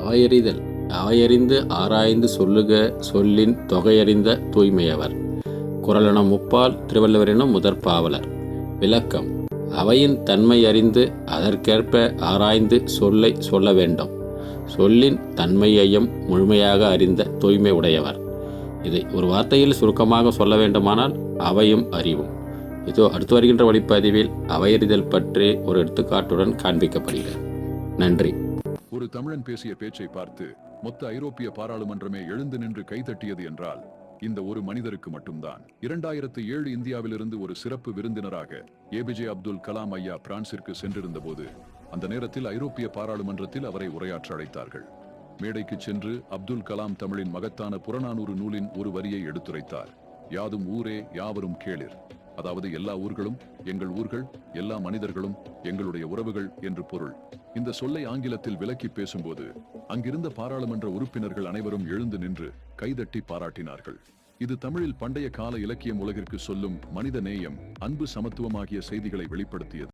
அவையறிதல் அவையறிந்து ஆராய்ந்து சொல்லுக சொல்லின் தொகையறிந்த தூய்மையவர். குறளெனும் முப்பால் திருவள்ளுவரெனும் முதற்பாவலர். விளக்கம்: அவையின் தன்மை அறிந்து அதற்கேற்ப ஆராய்ந்து சொல்லை சொல்ல வேண்டும். சொல்லின் தன்மையையும் முழுமையாக அறிந்த தூய்மை உடையவர். இதை ஒரு வார்த்தையில் சுருக்கமாக சொல்ல வேண்டுமானால் அவையும் அறிவும். இதோ அடுத்து வருகின்ற ஒளிப்பதிவில் அவையறிதல் பற்றி ஒரு எடுத்துக்காட்டுடன் காண்பிக்கப்படுகிறது. நன்றி. ஒரு தமிழன் பேசிய பேச்சை பார்த்து மொத்த ஐரோப்பிய பாராளுமன்றமே எழுந்து நின்று கைதட்டியது என்றால் இந்த ஒரு மனிதருக்கு மட்டும்தான். 2007 இந்தியாவிலிருந்து ஒரு சிறப்பு விருந்தினராக ஏபிஜே அப்துல் கலாம் ஐயா பிரான்சிற்கு சென்றிருந்த போது அந்த நேரத்தில் ஐரோப்பிய பாராளுமன்றத்தில் அவரை உரையாற்ற அழைத்தார்கள். மேடைக்கு சென்று அப்துல் கலாம் தமிழின் மகத்தான புறநானூறு நூலின் ஒரு வரியை எடுத்துரைத்தார். யாதும் ஊரே யாவரும் கேளிர். அதாவது எல்லா ஊர்களும் எங்கள் ஊர்கள், எல்லா மனிதர்களும் எங்களுடைய உறவுகள் என்று பொருள். இந்த சொல்லை ஆங்கிலத்தில் விளக்கி பேசும்போது அங்கிருந்த பாராளுமன்ற உறுப்பினர்கள் அனைவரும் எழுந்து நின்று கைதட்டி பாராட்டினார்கள். இது தமிழில் பண்டைய கால இலக்கியம் உலகிற்கு சொல்லும் மனித நேயம், அன்பு, சமத்துவம் ஆகிய செய்திகளை வெளிப்படுத்தியது.